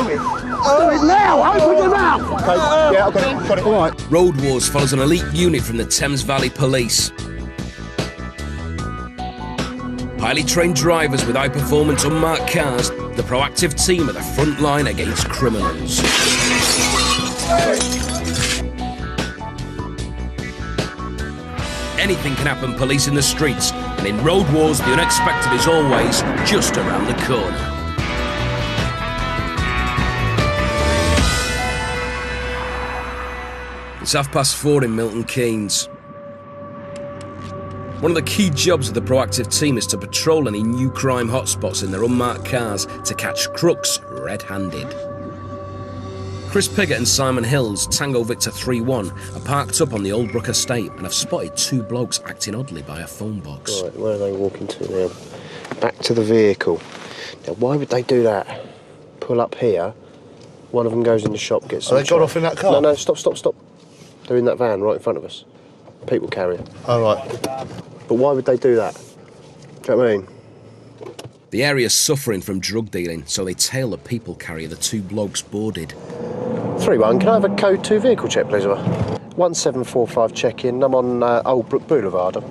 Do it now! Open your mouth! Okay, yeah, I've got it. All right. Road Wars follows an elite unit from the Thames Valley Police. Highly trained drivers with high-performance unmarked cars, the proactive team at the front line against criminals. Anything can happen police in the streets, and in Road Wars the unexpected is always just around the corner. It's 4:30 in Milton Keynes. One of the key jobs of the proactive team is to patrol any new crime hotspots in their unmarked cars to catch crooks red-handed. Chris Piggott and Simon Hills, Tango Victor 3-1, are parked up on the Oldbrook estate and have spotted two blokes acting oddly by a phone box. Right, where are they walking to now? Back to the vehicle. Now, why would they do that? Pull up here, one of them goes in the shop, gets some... They got off in that car? No, stop. They're in that van right in front of us. People carrier. Oh, right. But why would they do that? Do you know what I mean? The area's suffering from drug dealing, so they tail the people carrier the two blokes boarded. 3-1, can I have a code 2 vehicle check, please, over? 1745 check-in, I'm on Oldbrook Boulevard.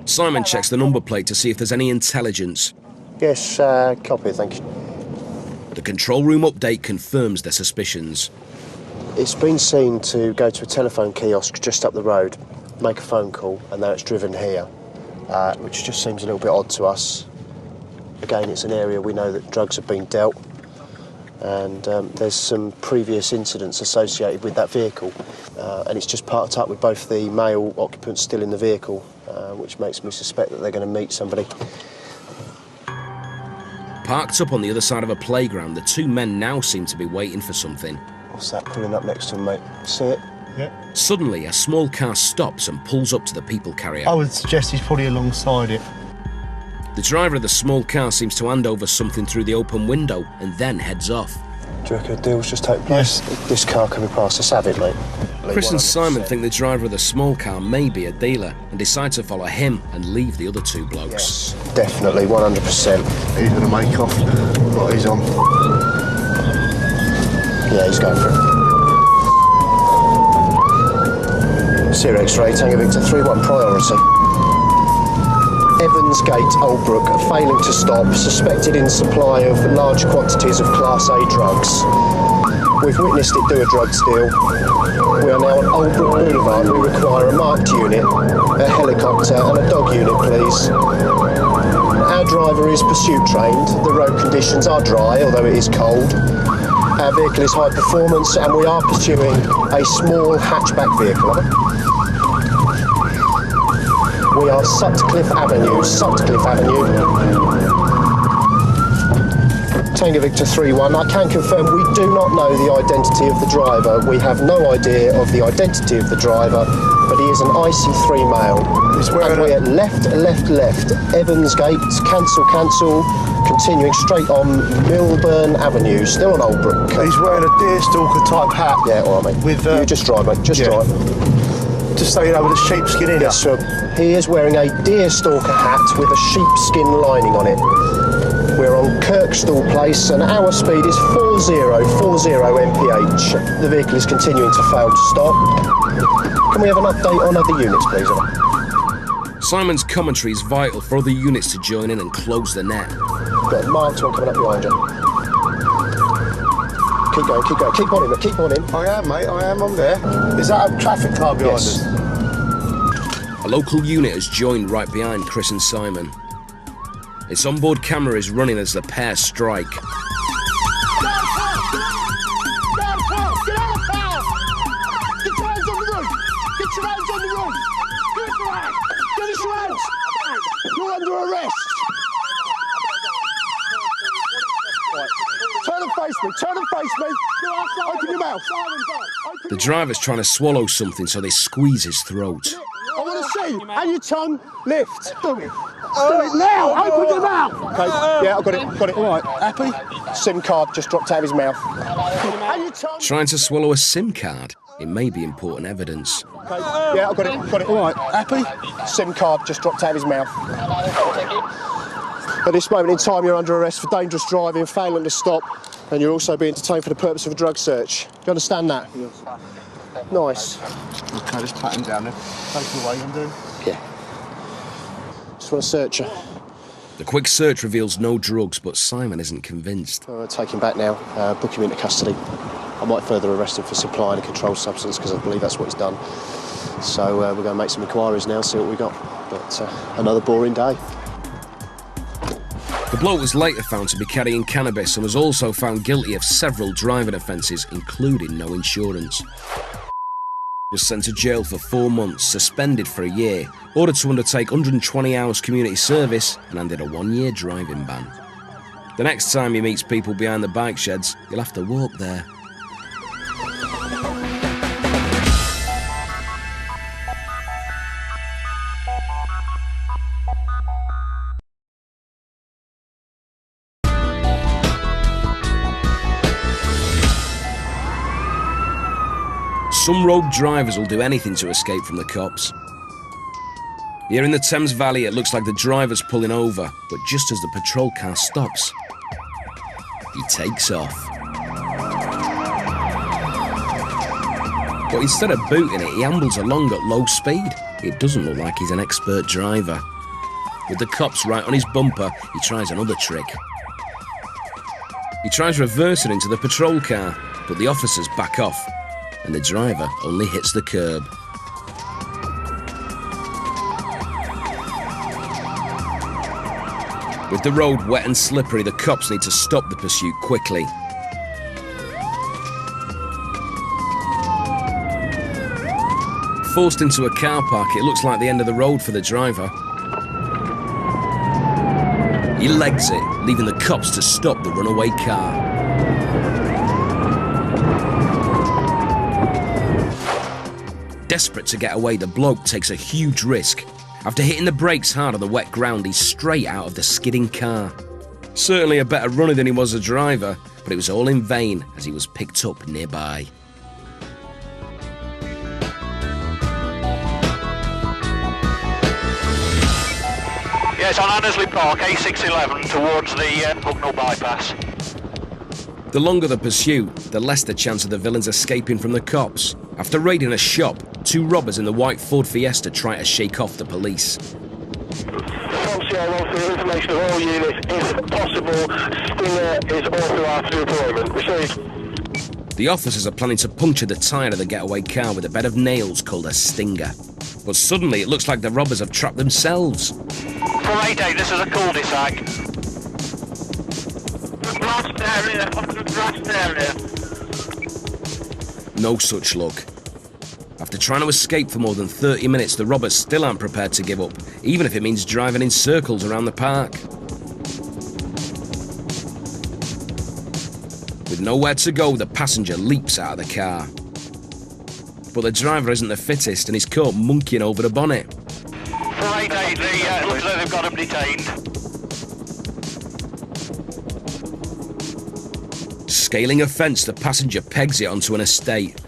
Simon checks the number plate to see if there's any intelligence. Yes, copy, thank you. The control room update confirms their suspicions. It's been seen to go to a telephone kiosk just up the road, make a phone call, and now it's driven here, which just seems a little bit odd to us. Again, it's an area we know that drugs have been dealt, and there's some previous incidents associated with that vehicle, and it's just parked up with both the male occupants still in the vehicle, which makes me suspect that they're going to meet somebody. Parked up on the other side of a playground, the two men now seem to be waiting for something. What's that pulling up next to him, mate? See it? Yeah. Suddenly, a small car stops and pulls up to the people carrier. I would suggest he's probably alongside it. The driver of the small car seems to hand over something through the open window and then heads off. Do you reckon a deal's just taken place? Yes. This car coming past us, have it, mate? Chris and 100%. Simon think the driver of the small car may be a dealer and decide to follow him and leave the other two blokes. Yes, definitely, 100%. He's going to make off. Right, he's on. Yeah, he's going for it. Sierra X-ray, Tango Victor 3-1, priority. Evans Gate, Oldbrook, failing to stop, suspected in supply of large quantities of Class A drugs. We've witnessed it do a drugs deal. We are now on Oldbrook Boulevard. We require a marked unit, a helicopter and a dog unit, please. Our driver is pursuit trained. The road conditions are dry, although it is cold. Our vehicle is high performance and we are pursuing a small hatchback vehicle. We are Sutcliffe Avenue. Tango Victor 3-1, I can confirm we do not know the identity of the driver. We have no idea of the identity of the driver, but he is an IC3 male. And we're left, Evans Gate, cancel, continuing straight on Milburn Avenue, still on Oldbrook. He's wearing a deerstalker type hat. Yeah, all right, mate. With, you just drive, mate, just drive. Just so you know, with a sheepskin in it. Yes, sir. He is wearing a deerstalker hat with a sheepskin lining on it. We're on Kirkstall Place and our speed is 4040 mph. The vehicle is continuing to fail to stop. Can we have an update on other units, please? Simon's commentary is vital for other units to join in and close the net. Got a marked one coming up behind you. Keep going, keep on him. I am, mate, I'm there. Is that a traffic car behind us? A local unit has joined right behind Chris and Simon. Its onboard camera is running as the pair strike. Get out of the car! Get your hands on the road! Get your hands on the road! Get us your hands! You're under arrest! Turn and face me! Open your mouth! The driver's trying to swallow something, so they squeeze his throat. I want to see! And your tongue, lift! Do it! Do it now! Open your mouth! Okay, yeah, I've got it. All right, happy? SIM card just dropped out of his mouth. And your tongue... Trying to swallow a SIM card? It may be important evidence. Okay, yeah, I've got it. All right, happy? SIM card just dropped out of his mouth. At this moment in time, you're under arrest for dangerous driving, failing to stop. And you're also being detained for the purpose of a drug search. Do you understand that? Yes. Nice. Okay, just pat him down there. Take him away, I'm doing. Yeah. Just want to search you. The quick search reveals no drugs, but Simon isn't convinced. Take him back now, book him into custody. I might further arrest him for supplying a controlled substance because I believe that's what he's done. So we're going to make some inquiries now, see what we got. But another boring day. The bloke was later found to be carrying cannabis and was also found guilty of several driving offences, including no insurance. Was sent to jail for 4 months, suspended for a year, ordered to undertake 120 hours community service and handed a 1-year driving ban. The next time he meets people behind the bike sheds, he'll have to walk there. Some rogue drivers will do anything to escape from the cops. Here in the Thames Valley, it looks like the driver's pulling over, but just as the patrol car stops, he takes off. But instead of booting it, he ambles along at low speed. It doesn't look like he's an expert driver. With the cops right on his bumper, he tries another trick. He tries reversing into the patrol car, but the officers back off, and the driver only hits the curb. With the road wet and slippery, the cops need to stop the pursuit quickly. Forced into a car park, it looks like the end of the road for the driver. He legs it, leaving the cops to stop the runaway car. Desperate to get away, the bloke takes a huge risk. After hitting the brakes hard on the wet ground, he's straight out of the skidding car. Certainly a better runner than he was a driver, but it was all in vain as he was picked up nearby. Yes, on Annesley Park, A611 towards the Hucknall bypass. The longer the pursuit, the less the chance of the villains escaping from the cops. After raiding a shop, 2 robbers in the white Ford Fiesta try to shake off the police. Information of all units, if possible, Stinger is authorised to deployment. Received. The officers are planning to puncture the tyre of the getaway car with a bed of nails called a Stinger. But suddenly it looks like the robbers have trapped themselves. From 8-8, this is a cul-de-sac. Grassed area, off the grassed area. No such luck. After trying to escape for more than 30 minutes, the robbers still aren't prepared to give up, even if it means driving in circles around the park. With nowhere to go, the passenger leaps out of the car. But the driver isn't the fittest and he's caught monkeying over the bonnet. From 8-8, it looks like they've got him detained. Scaling a fence, the passenger pegs it onto an estate,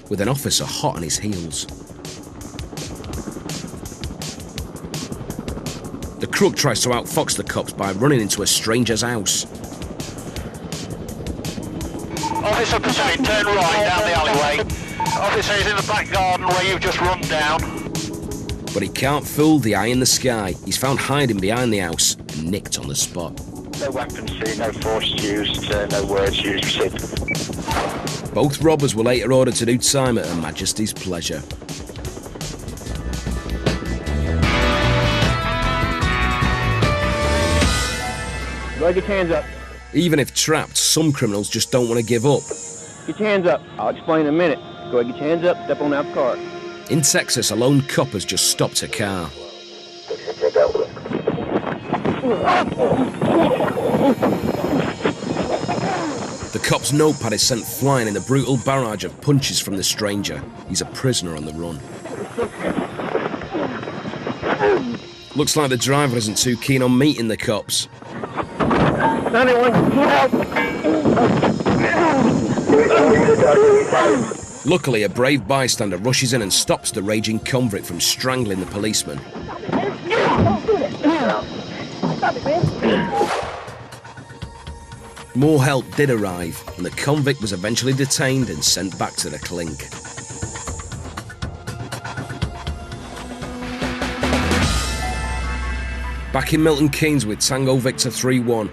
with an officer hot on his heels. The crook tries to outfox the cops by running into a stranger's house. Officer pursuing, turn right down the alleyway. Officer is in the back garden where you've just run down. But he can't fool the eye in the sky. He's found hiding behind the house and nicked on the spot. No weapons seen, no force used, no words used, received. Both robbers were later ordered to do time at Her Majesty's pleasure. Go ahead, get your hands up. Even if trapped, some criminals just don't want to give up. Get your hands up. I'll explain in a minute. Go ahead, get your hands up, step on out the car. In Texas, a lone cop has just stopped a car. The cop's notepad is sent flying in the brutal barrage of punches from the stranger. He's a prisoner on the run. Looks like the driver isn't too keen on meeting the cops. 91, help! Luckily, a brave bystander rushes in and stops the raging convict from strangling the policeman. More help did arrive, and the convict was eventually detained and sent back to the clink. Back in Milton Keynes with Tango Victor 3-1.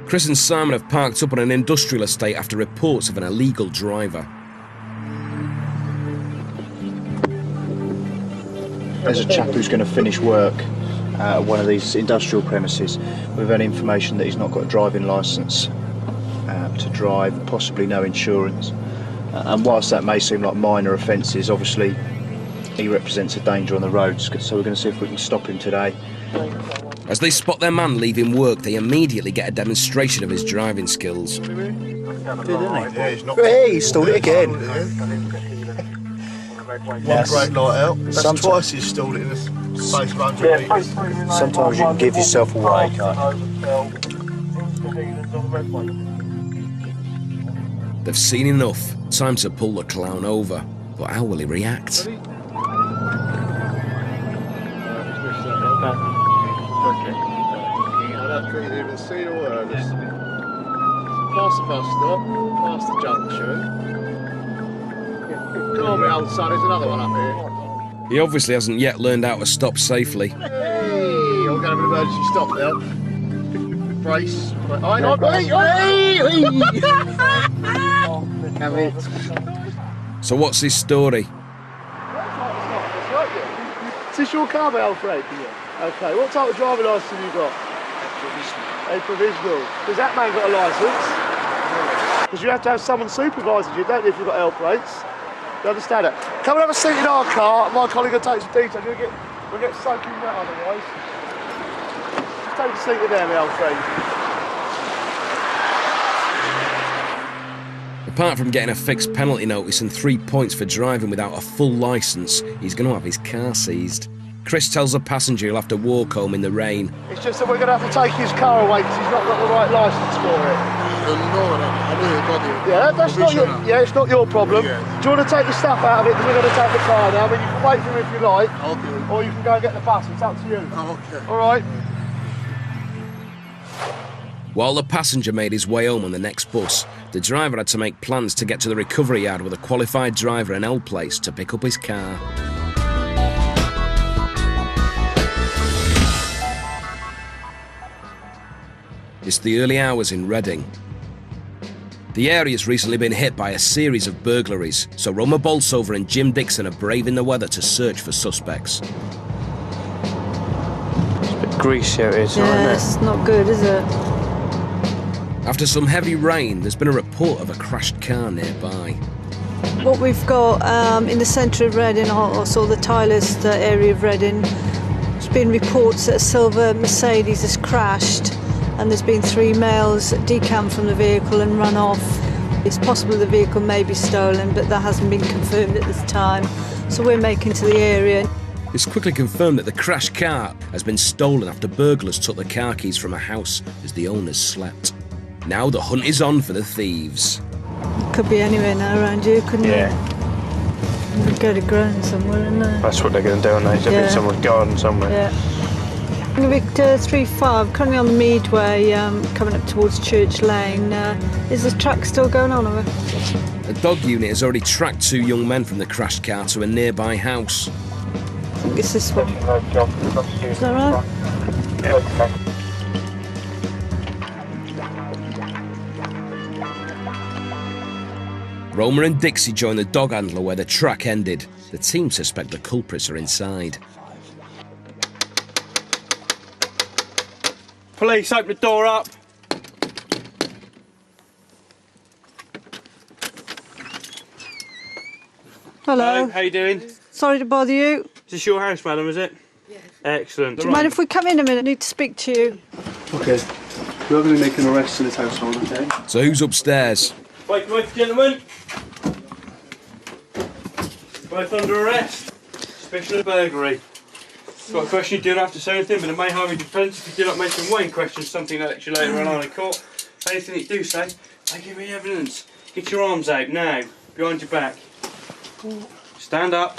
Chris and Simon have parked up on an industrial estate after reports of an illegal driver. There's a chap who's going to finish work at one of these industrial premises. We've had information that he's not got a driving licence to drive, possibly no insurance. And whilst that may seem like minor offences, obviously he represents a danger on the roads, so we're going to see if we can stop him today. As they spot their man leaving work, they immediately get a demonstration of his driving skills. Hey, he stalled it again. One brake light out. That's twice he's stalled it in the space of 100 metres. Sometimes you can give yourself away, can't you? They've seen enough. Time to pull the clown over. But how will he react? I couldn't even see the word. Past the bus stop, past the junction. Come on, my old son, there's another one up here. He obviously hasn't yet learned how to stop safely. Hey, I'm going to have an emergency stop now. Brace. Hey! Have it. So what's his story? Is this your car, Alfred? Okay, what type of driving licence have you got? A provisional. Does that man got a licence? Because you have to have someone supervising you, don't you, if you've got L plates? You understand that? Come and have a seat in our car. My colleague will take some details. We'll get soaking wet otherwise. Just take a seat in there, my old friend. Apart from getting a fixed penalty notice and 3 points for driving without a full licence, he's going to have his car seized. Chris tells the passenger he'll have to walk home in the rain. It's just that we're going to have to take his car away because he's not got the right licence for it. Yeah, that's not your, it's not your problem. Yeah. Do you want to take the stuff out of it because we're going to take the car now? I mean, you can wait for him if you like, okay. Or you can go and get the bus. It's up to you. Oh, okay. All right. While the passenger made his way home on the next bus, the driver had to make plans to get to the recovery yard with a qualified driver and L place to pick up his car. It's the early hours in Reading. The area's recently been hit by a series of burglaries, so Roma Bolsover and Jim Dixon are braving the weather to search for suspects. It's a bit greasy out here, isn't it? Yeah, it's not good, is it? After some heavy rain, there's been a report of a crashed car nearby. What we've got in the centre of Reading, also the Tylehurst area of Reading, there's been reports that a silver Mercedes has crashed and there's been 3 males decamped from the vehicle and run off. It's possible the vehicle may be stolen, but that hasn't been confirmed at this time. So we're making to the area. It's quickly confirmed that the crashed car has been stolen after burglars took the car keys from a house as the owners slept. Now the hunt is on for the thieves. It could be anywhere now around here, couldn't it? We'd go to ground somewhere, isn't it? That's what they're going to do, aren't they? They'll be in someone's garden somewhere. Yeah. Victor 3-5, currently on the Meadway, coming up towards Church Lane. Is the track still going on? Or? A dog unit has already tracked 2 young men from the crashed car to a nearby house. I think it's this one. Is that right? Yeah. Roma and Dixie join the dog handler where the track ended. The team suspect the culprits are inside. Police, open the door up. Hello. How you doing? Sorry to bother you. Is this your house, madam, is it? Yeah. Excellent. Do you mind if we come in a minute? I need to speak to you. Okay. We're going to make an arrest in this household, okay? So who's upstairs? Wait, gentlemen. Both under arrest. Suspicion of burglary. Got a question, you do not have to say anything, but it may harm your defence if you do not mention Wayne questions, something that you later on in court. Anything that you do say, they give me evidence. Get your arms out now, behind your back. Stand up.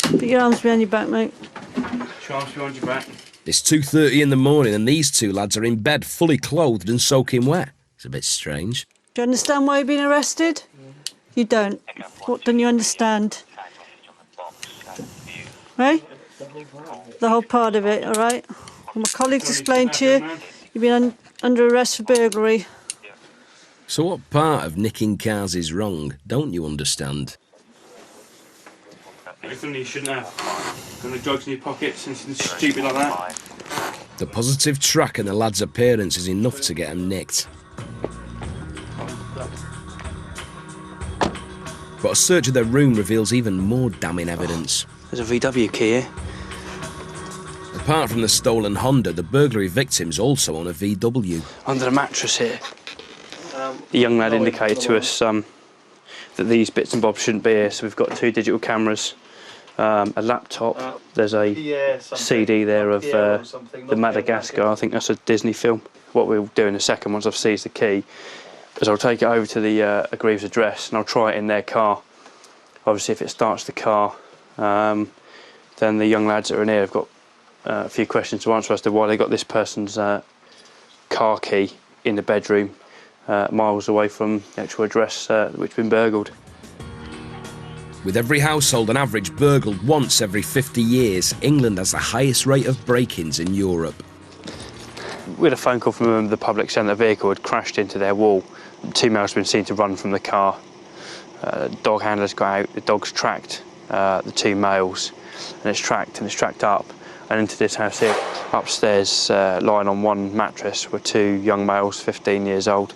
Put your arms behind your back, mate. Put your arms behind your back. It's 2:30 in the morning and these two lads are in bed, fully clothed and soaking wet. It's a bit strange. Do you understand why you've been arrested? You don't. What don't you understand? Right? The whole part of it, all right? Well, my colleagues explained to you, you've been under arrest for burglary. So what part of nicking cars is wrong? Don't you understand? Everything you shouldn't have. Got no drugs in your pockets, anything stupid like that. The positive track and the lad's appearance is enough to get them nicked. But a search of their room reveals even more damning evidence. There's a VW key here. Apart from the stolen Honda, the burglary victims also own a VW. Under the mattress here. The young lad indicated to us that these bits and bobs shouldn't be here, so we've got 2 digital cameras, a laptop, there's a CD there of the Madagascar, I think that's a Disney film. What we'll do in a second, once I've seized the key, is I'll take it over to the aggrieved address and I'll try it in their car. Obviously if it starts the car, then the young lads that are in here have got a few questions to answer as to why they got this person's car key in the bedroom miles away from the actual address which has been burgled. With every household on average burgled once every 50 years, England has the highest rate of break-ins in Europe. We had a phone call from a member of the public saying the vehicle had crashed into their wall. 2 males have been seen to run from the car. Dog handlers got out, the dog's tracked the 2 males, and it's tracked up and into this house here. Upstairs, lying on one mattress, were 2 young males, 15 years old.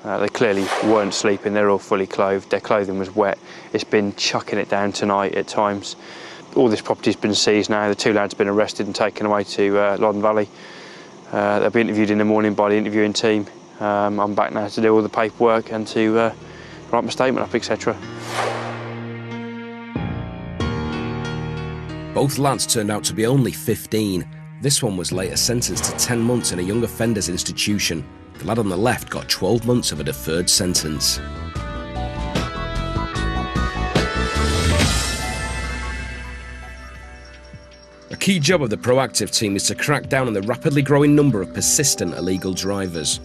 They clearly weren't sleeping, they're all fully clothed, their clothing was wet. It's been chucking it down tonight at times. All this property's been seized now, the 2 lads have been arrested and taken away to Loddon Valley. They'll be interviewed in the morning by the interviewing team. I'm back now to do all the paperwork and to write my statement up, etc. Both lads turned out to be only 15. This one was later sentenced to 10 months in a young offenders institution. The lad on the left got 12 months of a deferred sentence. A key job of the proactive team is to crack down on the rapidly growing number of persistent illegal drivers.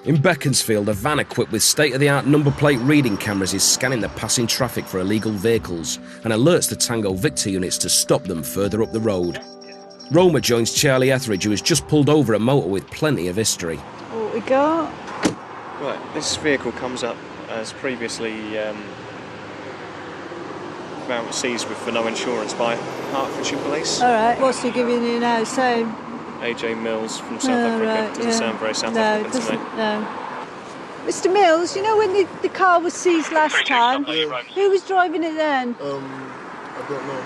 In Beaconsfield, a van equipped with state-of-the-art number plate reading cameras is scanning the passing traffic for illegal vehicles and alerts the Tango Victor units to stop them further up the road. Roma joins Charlie Etheridge, who has just pulled over a motor with plenty of history. What we got? Right, this vehicle comes up as previously found seized for no insurance by Hertfordshire Police. All right, what's he giving you now? Same? AJ Mills from South Africa. Right, Doesn't sound very South African to me. No. Mr Mills, you know when the car was seized last time, who was driving it then? I don't know.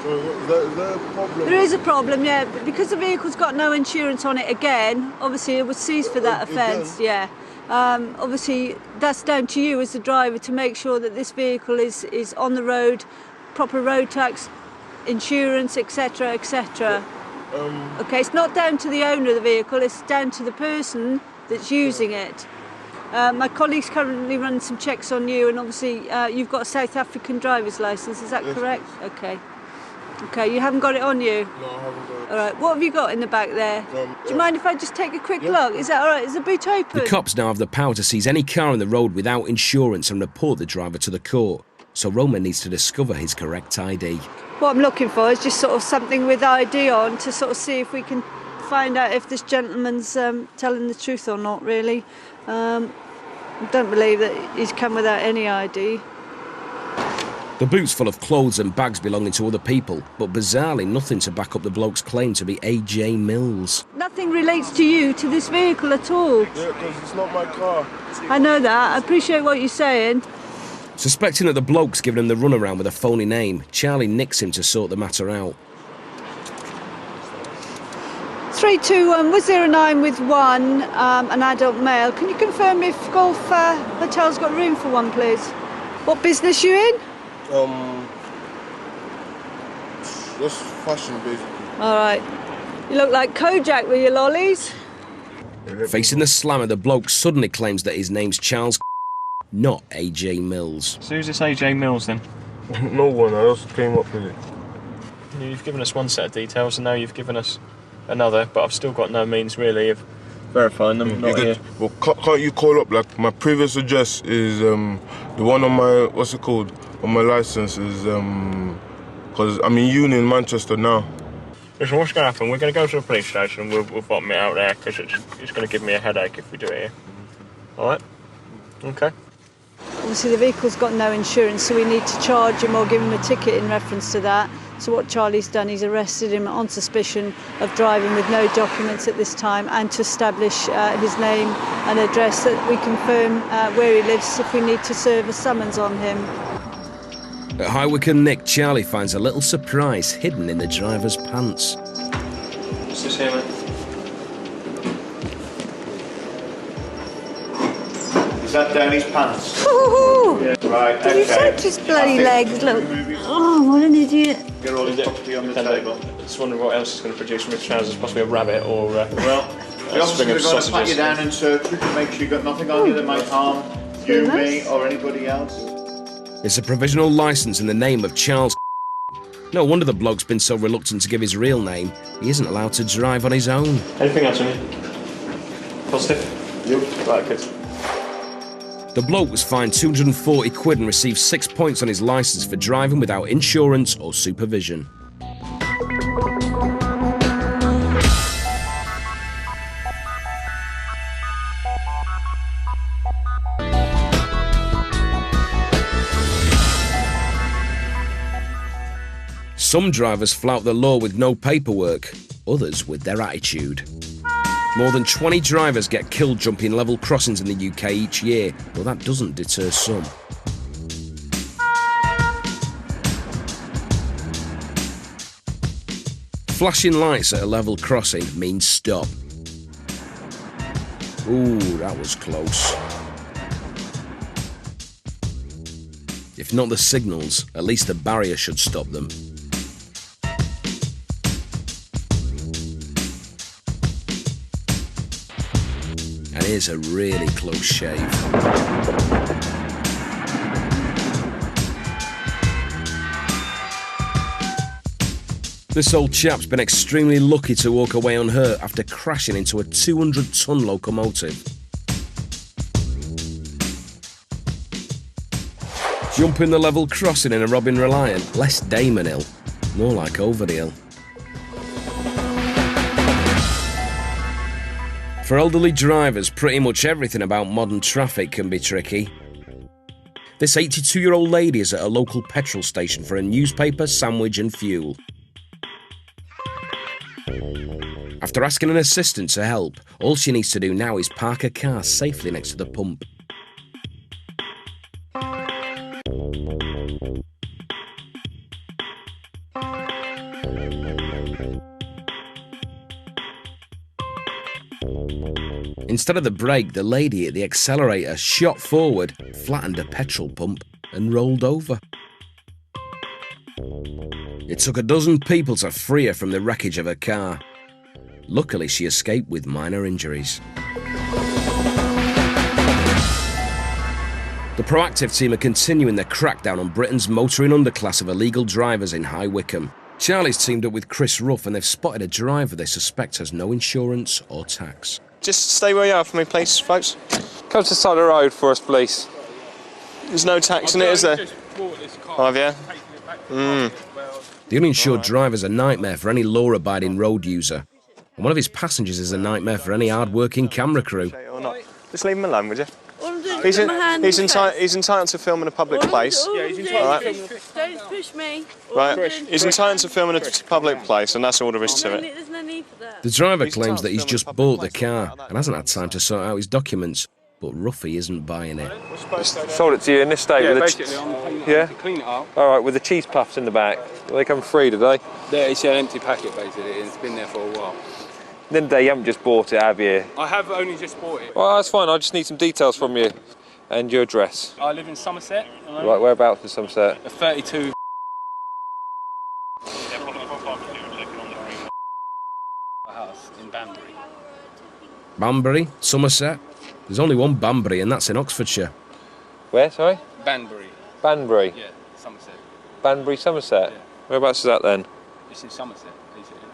So is there a problem? There is a problem, yeah, but because the vehicle's got no insurance on it again, obviously it was seized for that offence, yeah. Obviously that's down to you as the driver to make sure that this vehicle is on the road, proper road tax, insurance, etc, etc. Okay, it's not down to the owner of the vehicle, it's down to the person that's using it. My colleague's currently running some checks on you, and obviously you've got a South African driver's licence, is that correct? Yes. Okay. Okay, you haven't got it on you? No, I haven't got it. All right, what have you got in the back there? Do you mind if I just take a quick look? Is that all right? Is the boot open? The cops now have the power to seize any car on the road without insurance and report the driver to the court. So Roman needs to discover his correct ID. What I'm looking for is just sort of something with ID on to sort of see if we can find out if this gentleman's telling the truth or not, really. I don't believe that he's come without any ID. The boot's full of clothes and bags belonging to other people, but bizarrely nothing to back up the bloke's claim to be AJ Mills. Nothing relates to you, to this vehicle at all. Yeah, because it's not my car. I know that. I appreciate what you're saying. Suspecting that the bloke's given him the runaround with a phony name, Charlie nicks him to sort the matter out. 321-09 with 1, an adult male. Can you confirm if Golf Hotel's got room for one, please? What business you in? Just fashion, basically. All right. You look like Kojak with your lollies. Facing the slammer, the bloke suddenly claims that his name's Charles, not AJ Mills. So who's this AJ Mills then? No one, I just came up with it. You've given us one set of details and now you've given us another, but I've still got no means really of verifying them. Not here. Well, can't you call up, like, my previous address is the one on my, what's it called, on my license is, because I'm in uni in Manchester now. Listen, what's going to happen? We're going to go to the police station and we'll bottom it out there, because it's going to give me a headache if we do it here. All right? Okay. Obviously the vehicle's got no insurance, so we need to charge him or give him a ticket in reference to that. So what Charlie's done, he's arrested him on suspicion of driving with no documents at this time, and to establish his name and address, that we confirm where he lives if we need to serve a summons on him. At High Wycombe Nick, Charlie finds a little surprise hidden in the driver's pants. What's this here, mate? Is that down his pants? Ooh, yeah. Right, did you touch his bloody legs? Look. Oh, what an idiot. Get all his property on the table. Just wondering what else is going to produce from his trousers, possibly a rabbit or... well, the officers are going to pat you down and search you to make sure you've got nothing on you that might harm you, me, or anybody else. It's a provisional licence in the name of Charles. No wonder the bloke's been so reluctant to give his real name. He isn't allowed to drive on his own. Anything else on you? Positive? Yep. Right, good. The bloke was fined 240 quid and received 6 points on his licence for driving without insurance or supervision. Some drivers flout the law with no paperwork, others with their attitude. More than 20 drivers get killed jumping level crossings in the UK each year, but that doesn't deter some. Flashing lights at a level crossing means stop. Ooh, that was close. If not the signals, at least the barrier should stop them. And here's a really close shave. This old chap's been extremely lucky to walk away unhurt after crashing into a 200-ton locomotive. Jumping the level crossing in a Robin Reliant, less Damon hill, more like over the hill. For elderly drivers, pretty much everything about modern traffic can be tricky. This 82-year-old lady is at a local petrol station for a newspaper, sandwich and fuel. After asking an assistant to help, all she needs to do now is park her car safely next to the pump. Instead of the brake, the lady at the accelerator shot forward, flattened a petrol pump and rolled over. It took a dozen people to free her from the wreckage of her car. Luckily, she escaped with minor injuries. The Proactive team are continuing their crackdown on Britain's motoring underclass of illegal drivers in High Wycombe. Charlie's teamed up with Chris Ruff and they've spotted a driver they suspect has no insurance or tax. Just stay where you are for me, please, folks. Come to the side of the road for us, please. There's no tax in it, is there? Have you? The uninsured driver's a nightmare for any law-abiding road user. And one of his passengers is a nightmare for any hard-working camera crew. Just leave him alone, would you? He's entitled to film in a public place. Yeah, he's entitled to film. Don't push me. Right, he's entitled to film in a public place, and that's all there is to it. There's no need for that. The driver claims that he's just bought the car and hasn't had time to sort out his documents, but Ruffy isn't buying it. Sold it to you in this state with basically, I'm yeah? to clean it up. All right, with the cheese puffs in the back. They come free, do they? There, it's an empty packet, basically. It's been there for a while. Then you haven't just bought it, have you? I have only just bought it. Well, that's fine. I just need some details from you and your address. I live in Somerset. Right, whereabouts in Somerset? 32. House in Banbury. Banbury? Somerset? There's only one Banbury and that's in Oxfordshire. Where, sorry? Banbury. Banbury? Yeah, Somerset. Banbury, Somerset? Yeah. Whereabouts is that then? It's in Somerset, basically.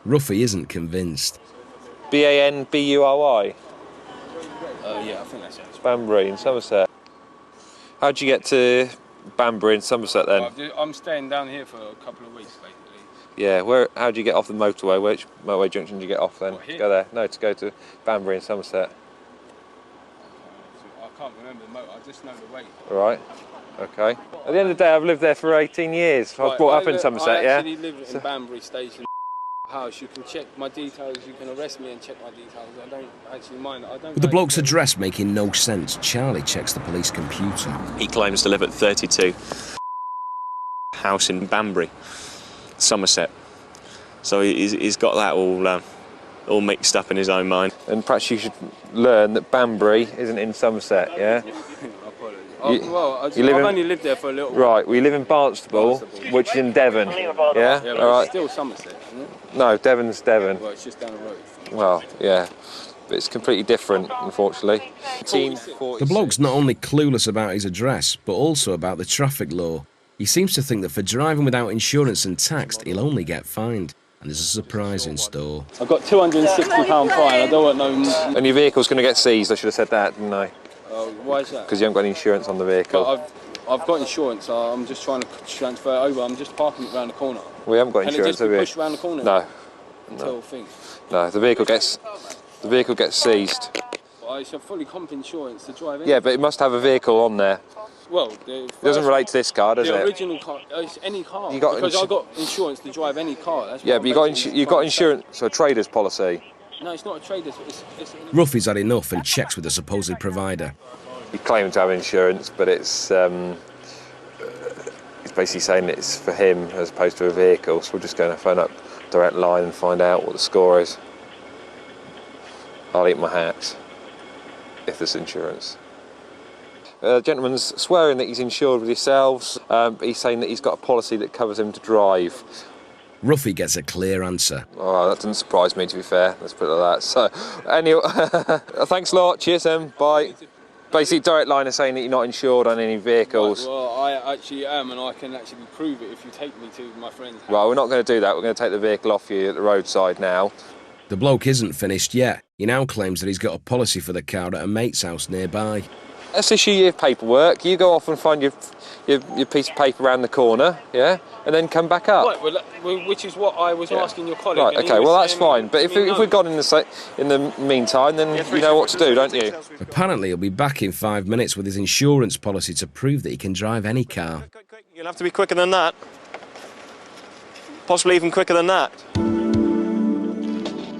Ruffy isn't convinced. Banbury? Yeah, I think that's it. Banbury in Somerset. How'd you get to Banbury in Somerset then? Well, I'm staying down here for a couple of weeks, basically. Yeah, how'd you get off the motorway? Which motorway junction did you get off then? What, here? Go there. No, to go to Banbury in Somerset. I can't remember the motor, I just know the way. Right. Okay. At the end of the day, I've lived there for 18 years. I was brought up in Somerset, I actually live in Banbury Station house. You can check my details, you can arrest me and check my details. I don't actually mind. With the bloke's address making no sense, Charlie checks the police computer. He claims to live at 32 house in Banbury, Somerset. So he's got that all mixed up in his own mind. And perhaps you should learn that Banbury isn't in Somerset, yeah? I've only lived there for a little while. Right, we live in Barnstable, which is in Devon, yeah? Yeah, but All right. it's still Somerset, isn't it? No, Devon's Devon. Well, it's just down the road. Well, yeah, but it's completely different, unfortunately. The bloke's not only clueless about his address, but also about the traffic law. He seems to think that for driving without insurance and taxed, he'll only get fined. And there's a surprise in store. I've got £260 fine, I don't want no... And your vehicle's going to get seized, I should have said that, didn't I? Why is that? Because you haven't got any insurance on the vehicle. But I've got insurance, so I'm just trying to transfer it over. I'm just parking it around the corner. We haven't got insurance, have and we? Push around the corner. No. Until things. No, the vehicle gets seized. Well, it's a fully comp insurance to drive in. Yeah, but it must have a vehicle on there. Well, it doesn't relate to this car, does it? The original car, it's any car. Because I've got insurance to drive any car. That's yeah, but you got insurance, so a trader's policy. No, it's not a trader's. Ruffy's had enough and checks with the supposed provider. He claims to have insurance, but it's basically saying it's for him as opposed to a vehicle. So we're just going to phone up Direct Line and find out what the score is. I'll eat my hat if there's insurance. The gentleman's swearing that he's insured with yourselves. He's saying that he's got a policy that covers him to drive. Ruffy gets a clear answer. Oh, that doesn't surprise me, to be fair. Let's put it like that. So, anyway, thanks a lot. Cheers, bye. Basically, Direct Line is saying that you're not insured on any vehicles. Right, well, I actually am, and I can actually prove it if you take me to my friend's house. Well, we're not going to do that. We're going to take the vehicle off you at the roadside now. The bloke isn't finished yet. He now claims that he's got a policy for the car at a mate's house nearby. Let's issue your paperwork. You go off and find your piece of paper around the corner, yeah, and then come back up. Right, well, which is what I was asking your colleague. Right, okay, well that's fine. But if we've gone in the meantime, then you know what to do, don't you? Apparently, he'll be back in 5 minutes with his insurance policy to prove that he can drive any car. You'll have to be quicker than that. Possibly even quicker than that.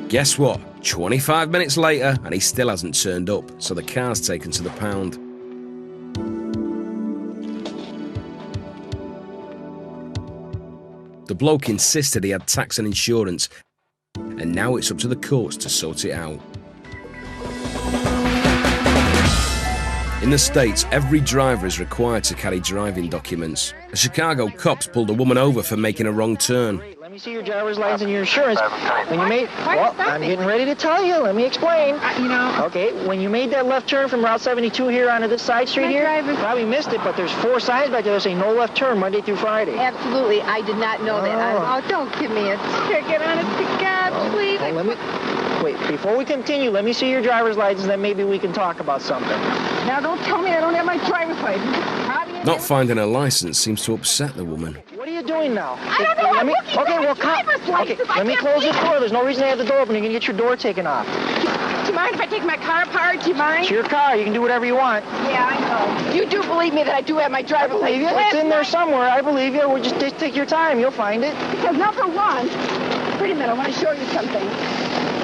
Guess what? 25 minutes later, and he still hasn't turned up, so the car's taken to the pound. The bloke insisted he had tax and insurance, and now it's up to the courts to sort it out. In the States, every driver is required to carry driving documents. The Chicago cops pulled a woman over for making a wrong turn. Let me see your driver's license and your insurance. When you made, well, I'm getting ready to tell you. Let me explain. Okay, when you made that left turn from Route 72 here onto this side street here, probably missed it, but there's 4 signs back there that say no left turn Monday through Friday. Absolutely, I did not know that. Don't give me a ticket, honest to God, please. Well, wait, before we continue, let me see your driver's license, then maybe we can talk about something. Now, don't tell me I don't have my driver's license. Not finding a license seems to upset the woman. What are you doing now? I don't know. I'm looking for my driver's license. Okay, let me close this door. There's no reason to have the door open. You're going to get your door taken off. Do you mind if I take my car apart? Do you mind? It's your car. You can do whatever you want. Yeah, I know. You do believe me that I do have my driver's license? It's in there somewhere. I believe you. Just take your time. You'll find it. Because number one, wait a minute. I want to show you something.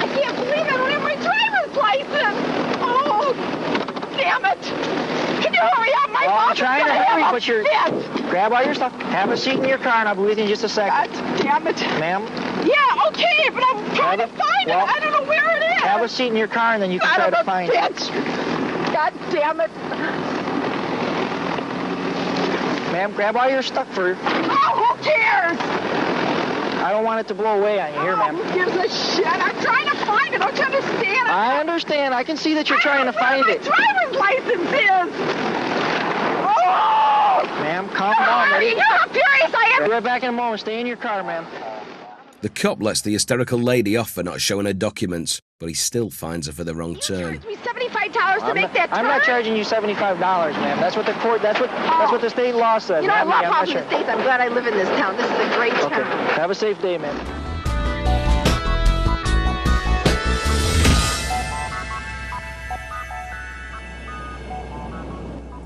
I can't believe I don't have my driver's license. Oh, damn it. Can you hurry up? My I'm trying to hurry, but you're... Grab all your stuff. Have a seat in your car, and I'll be with you in just a second. God damn it. Ma'am? Yeah, okay, but I'm trying to find it. I don't know where it is. Have a seat in your car, and then you can try to find it. God damn it. Ma'am, grab all your stuff first. Oh, who cares? I don't want it to blow away on you. Here, ma'am. Who gives a shit? I'm trying to find it. Don't you understand? I understand. I can see that you're trying to find it. My driver's license is. Oh! Ma'am, calm down. You know how furious I am. Be right back in a moment. Stay in your car, ma'am. The cop lets the hysterical lady off for not showing her documents, but he still fines her for the wrong turn. You charged me $75 to make that turn. I'm not charging you $75, ma'am. That's what the court. That's what the state law says. You know, I love I'm all not the sure. states. I'm glad I live in this town. This is a great town. Okay. Have a safe day, ma'am.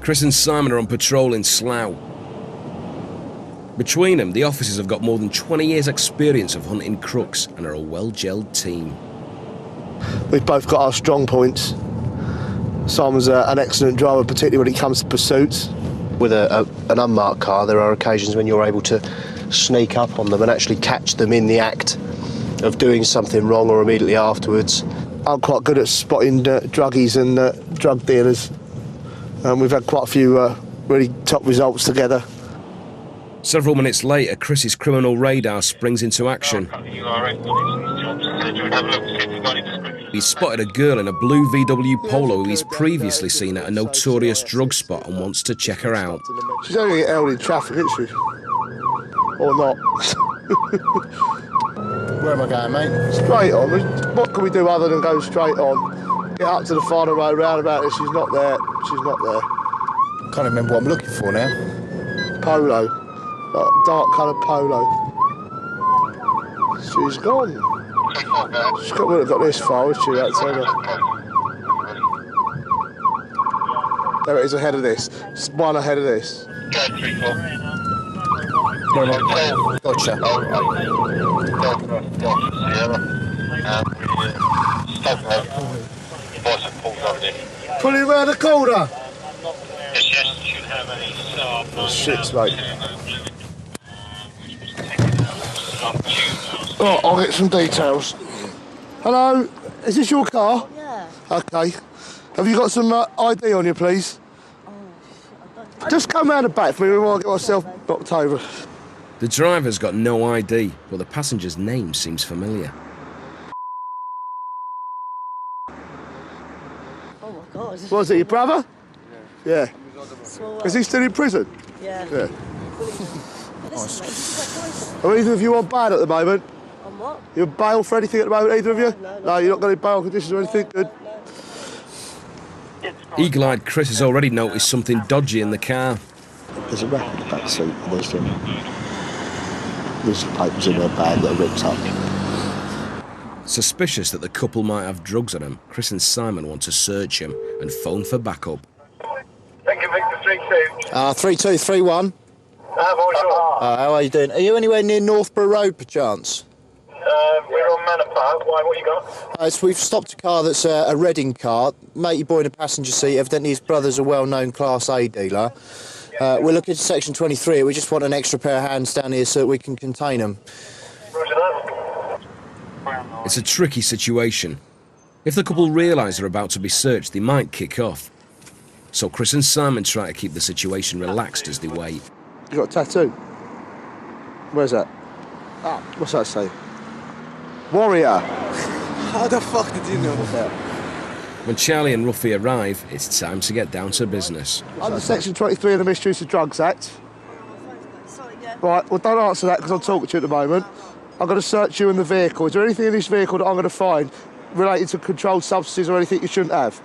Chris and Simon are on patrol in Slough. Between them, the officers have got more than 20 years' experience of hunting crooks and are a well-gelled team. We've both got our strong points. Simon's an excellent driver, particularly when it comes to pursuits. With an unmarked car, there are occasions when you're able to sneak up on them and actually catch them in the act of doing something wrong or immediately afterwards. I'm quite good at spotting druggies and drug dealers. We've had quite a few really top results together. Several minutes later, Chris's criminal radar springs into action. He's spotted a girl in a blue VW Polo who he's previously seen at a notorious drug spot and wants to check her out. She's only get held in traffic, isn't she? Or not. Where am I going, mate? Straight on. What can we do other than go straight on? Get up to the final road roundabout. If she's not there, she's not there. Can't remember what I'm looking for now. Polo. Dark coloured polo. She's gone. She wouldn't have got this far, would she? That's over. There it is ahead of this. It's one ahead of this. Where am I? Gotcha. Pull him round the corner. Yes, should have any. Oh, shit, mate. Oh, I'll get some details. Hello, is this your car? Yeah. Okay. Have you got some ID on you, please? Just come round the back for me while I get myself knocked over. The driver's got no ID, but the passenger's name seems familiar. Oh my God. What is it, your brother? Yeah. Small Is he still in prison? Yeah. Yeah. Are either of you on bail at the moment? On what? You're on bail for anything at the moment, either of you? No, you're not got any bail conditions or anything? Good. Eagle-eyed Chris has already noticed something dodgy in the car. There's a wrap in the back seat and there's some papers in their bag that are ripped up. Suspicious that the couple might have drugs on them, Chris and Simon want to search him and phone for backup. Thank you, Victor 32. 3231. Bonjour. How are you doing? Are you anywhere near Northborough Road, perchance? We're on Manor Park. Why, what you got? So we've stopped a car that's a Reading car. Matey boy in the passenger seat. Evidently his brother's a well-known Class A dealer. We're looking at section 23. We just want an extra pair of hands down here so that we can contain them. Roger that. It's a tricky situation. If the couple realise they're about to be searched, they might kick off. So Chris and Simon try to keep the situation relaxed as they wait. You got a tattoo? Where's that? Ah, what's that say? Warrior. How the fuck did you know that? When Charlie and Ruffy arrive, it's time to get down to business. Under section 23 of the Misuse of Drugs Act. Right, well don't answer that because I'm talking to you at the moment. I'm going to search you in the vehicle. Is there anything in this vehicle that I'm going to find related to controlled substances or anything you shouldn't have?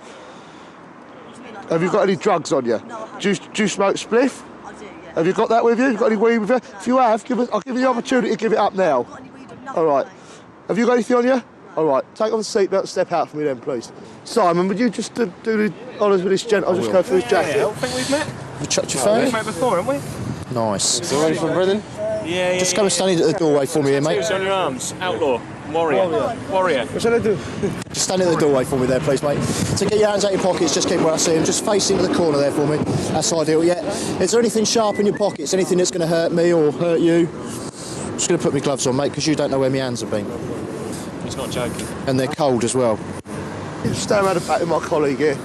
Have you got any drugs on you? No, do you smoke spliff? I do, yeah. Have you got that with you? Have you got any weed with you? If you have, I'll give you the opportunity to give it up now. All right. Have you got anything on you? All right. Take off the seatbelt and step out for me then, please. Simon, would you just do the honours with this gent? I'll just go through his jacket. Yeah, I think we've met. You chucked your phone? We've met before, haven't we? Nice. You ready for Britain? Yeah. Just come and stand at the doorway for me here, mate. Tattoos on your arms. Outlaw. Warrior. Warrior. What should I do? Just stand at the doorway for me there, please, mate. So get your hands out of your pockets, just keep where I see them. Just face into the corner there for me. That's ideal, yeah. Is there anything sharp in your pockets? Anything that's going to hurt me or hurt you? I'm just going to put my gloves on, mate, because you don't know where my hands have been. He's not joking. And they're cold as well. Stand around the back with my colleague here.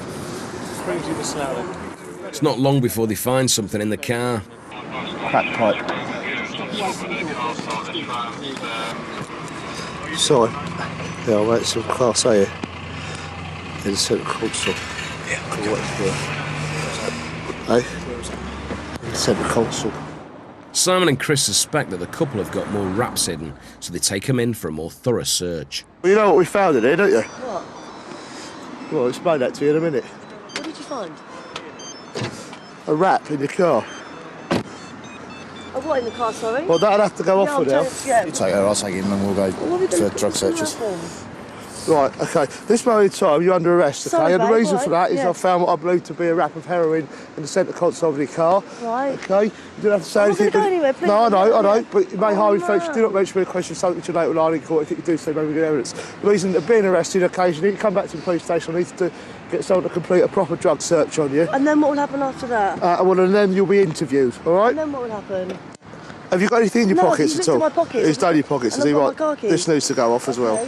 Brings you to Slough. It's not long before they find something in the car. Crack pipe. Sorry. Yeah, I'll make some Class A here. In the centre court store. Yeah. Hey? centre console. Simon and Chris suspect that the couple have got more raps hidden, so they take him in for a more thorough search. Well, you know what we found in here, don't you? What? Well, I'll explain that to you in a minute. What did you find? A rap in your car. Oh, what, in the car, sorry? Well, that'd have to go off for now. Yeah. You take her, I'll take him, and we'll go for drug searches. Right, okay. This moment in time, you're under arrest, okay? Sorry, And the babe, reason right, for that is yeah. I found what I believe to be a wrap of heroin in the centre console of your car. Right. Okay? You don't have to say I'm anything. not going to go anywhere, please. No, I know, but it may harm you, folks. no. Do not mention me a question subject to later line in court. If you do so, maybe get evidence. The reason that being arrested occasionally, you come back to the police station, I need to get someone to complete a proper drug search on you. And then what will happen after that? Well, and then you'll be interviewed, all right? And then what will happen? Have you got anything in your pockets at all? No, I've looked in my pockets. It's down your pockets, And is he I've got right? my car keys. This needs to go off as well.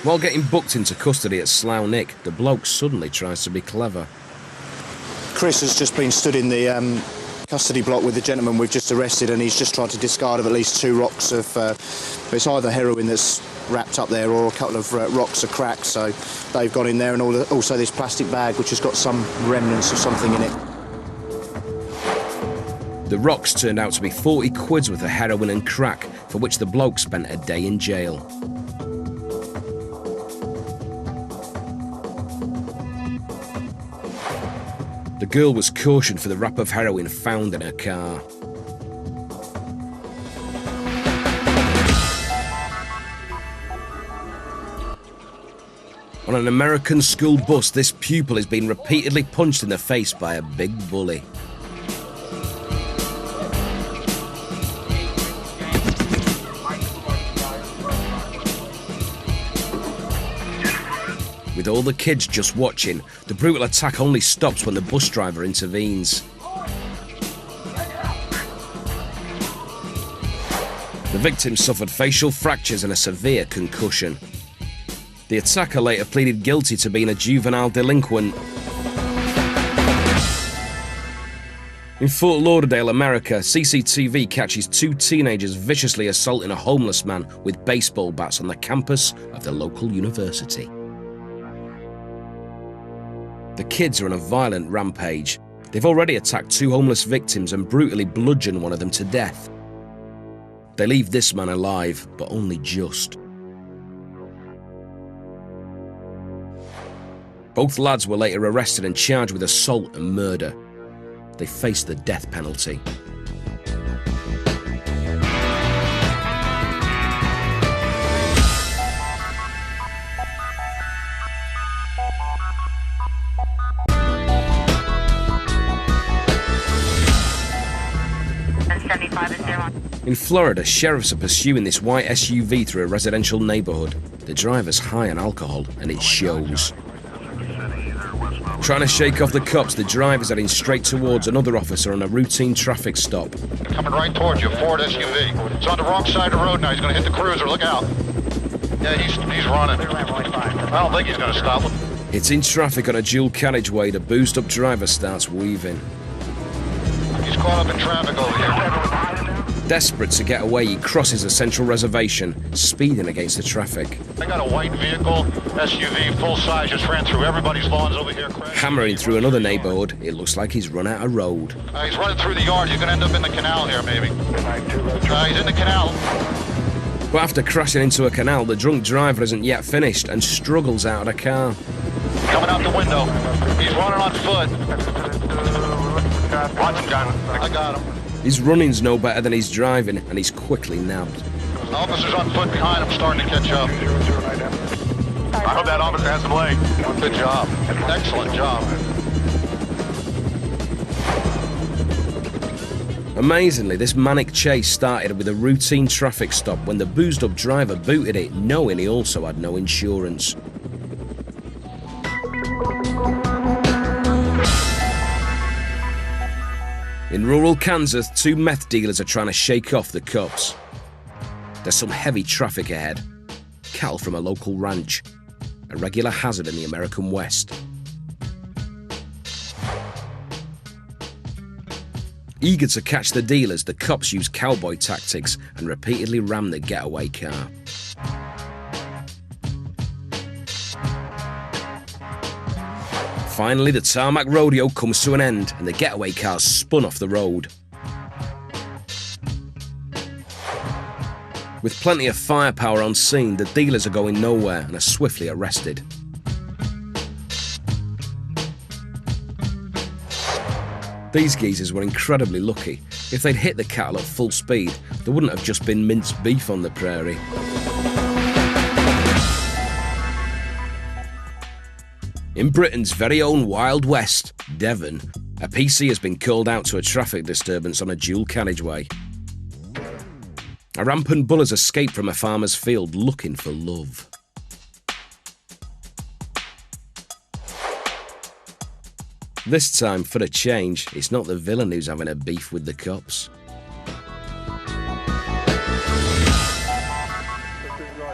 While getting booked into custody at Slough Nick, the bloke suddenly tries to be clever. Chris has just been stood in the custody block with the gentleman we've just arrested, and he's just tried to discard of at least 2 rocks of... it's either heroin that's wrapped up there or a couple of rocks of crack, so they've gone in there, and also this plastic bag which has got some remnants of something in it. The rocks turned out to be 40 quid's worth of heroin and crack, for which the bloke spent a day in jail. The girl was cautioned for the wrap of heroin found in her car. On an American school bus, this pupil is being repeatedly punched in the face by a big bully. With all the kids just watching, the brutal attack only stops when the bus driver intervenes. The victim suffered facial fractures and a severe concussion. The attacker later pleaded guilty to being a juvenile delinquent. In Fort Lauderdale, America, CCTV catches 2 teenagers viciously assaulting a homeless man with baseball bats on the campus of the local university. The kids are on a violent rampage. They've already attacked 2 homeless victims and brutally bludgeoned one of them to death. They leave this man alive, but only just. Both lads were later arrested and charged with assault and murder. They faced the death penalty. In Florida, sheriffs are pursuing this white SUV through a residential neighborhood. The driver's high on alcohol, and it shows. Trying to shake off the cops, the driver's heading straight towards another officer on a routine traffic stop. Coming right towards you, Ford SUV. It's on the wrong side of the road now. He's going to hit the cruiser. Look out. Yeah, he's running. I don't think he's going to stop. It's in traffic on a dual carriageway. The boozed-up driver starts weaving. He's caught up in traffic over here. Desperate to get away, he crosses a central reservation, speeding against the traffic. I got a white vehicle, SUV, full size, just ran through everybody's lawns over here. Hammering through another neighborhood, it looks like he's run out of road. He's running through the yard. He's going to end up in the canal here, maybe. He's in the canal. But after crashing into a canal, the drunk driver isn't yet finished and struggles out of the car. Coming out the window. He's running on foot. Watch him, John. I got him. His running's no better than his driving, and he's quickly nabbed. Officers on foot behind him, starting to catch up. I hope that officer has some leg. Good job. Excellent job. Amazingly, this manic chase started with a routine traffic stop when the boozed-up driver booted it, knowing he also had no insurance. In rural Kansas, 2 meth dealers are trying to shake off the cops. There's some heavy traffic ahead. Cattle from a local ranch, a regular hazard in the American West. Eager to catch the dealers, the cops use cowboy tactics and repeatedly ram the getaway car. Finally, the tarmac rodeo comes to an end and the getaway cars spun off the road. With plenty of firepower on scene, the dealers are going nowhere and are swiftly arrested. These geezers were incredibly lucky. If they'd hit the cattle at full speed, there wouldn't have just been minced beef on the prairie. In Britain's very own Wild West, Devon, a PC has been called out to a traffic disturbance on a dual carriageway. A rampant bull has escaped from a farmer's field looking for love. This time, for a change, it's not the villain who's having a beef with the cops.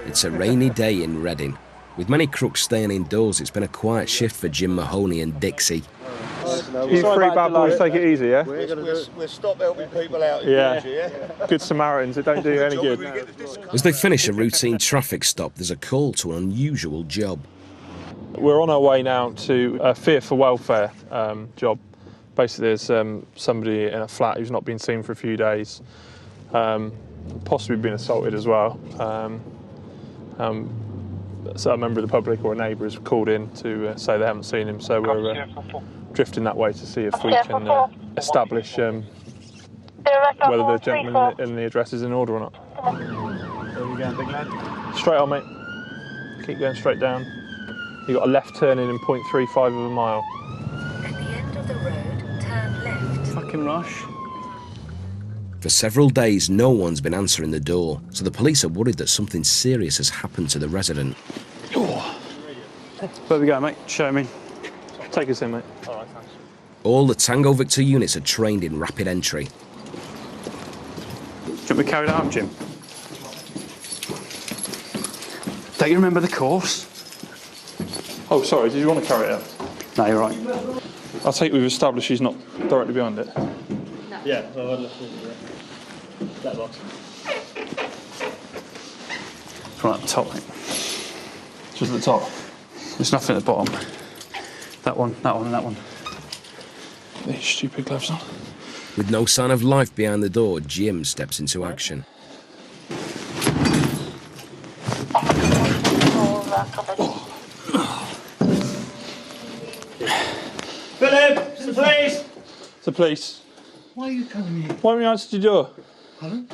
It's a rainy day in Reading. With many crooks staying indoors, it's been a quiet shift for Jim Mahoney and Dixie. You three bad boys, take it easy, yeah? We'll stop helping people out. Yeah. Good Samaritans, it don't do you any good. As they finish a routine traffic stop, there's a call to an unusual job. We're on our way now to a fear for welfare job. Basically, there's somebody in a flat who's not been seen for a few days, possibly been assaulted as well. So a member of the public or a neighbour has called in to say they haven't seen him, so we're drifting that way to see if we can establish whether the gentleman in the address is in order or not. Where are we going, big lad? Straight on, mate. Keep going straight down. You've got a left turn in 0.35 of a mile. At the end of the road, turn left. Fucking rush. For several days, no one's been answering the door, so the police are worried that something serious has happened to the resident. Where we go, mate? Show me. Take us in, mate. All right, thanks. All the Tango Victor units are trained in rapid entry. Do you want me to carry that up, Jim? Don't you remember the course? Oh, sorry, did you want to carry it out? No, you're right. I'll take we've established he's not directly behind it. No. Yeah, well, I'd look at that box. It's right at the top, mate. Just at the top? There's nothing at the bottom. That one, and that one. These stupid gloves on. With no sign of life behind the door, Jim steps into action. Philip, it's the police! It's the police. Why are you coming here? Why haven't you answered your door? Pardon?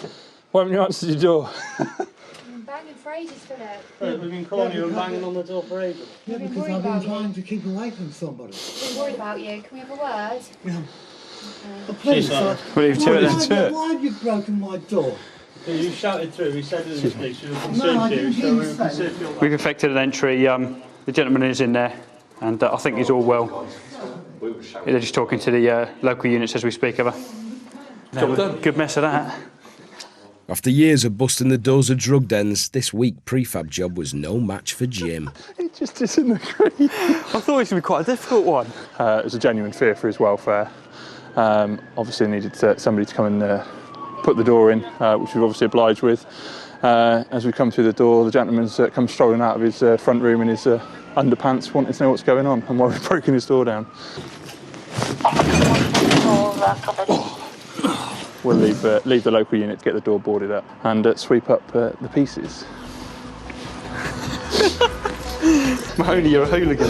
Why haven't you answered your door? I'm banging for ages, Philip. We've been calling you and banging on the door for ages. Yeah, because I've been trying to keep away from somebody. I'm worried about you. Can we have a word? Yeah. Okay. Please, why have you broken my door? You shouted through, we said it was police, you were concerned to you, so we were concerned for We've effected an entry. The gentleman is in there, and I think he's all well. They're just talking to the local units as we speak, have I? Good mess of that. After years of busting the doors of drug dens, this week prefab job was no match for Jim. It just isn't a great. I thought it was going to be quite a difficult one. It was a genuine fear for his welfare. Obviously needed somebody to come and put the door in, which we've obviously obliged with. As we come through the door, the gentleman's come strolling out of his front room in his underpants, wanting to know what's going on and why we've broken his door down. We'll leave the local unit to get the door boarded up and sweep up the pieces. Mahoney, you're a hooligan.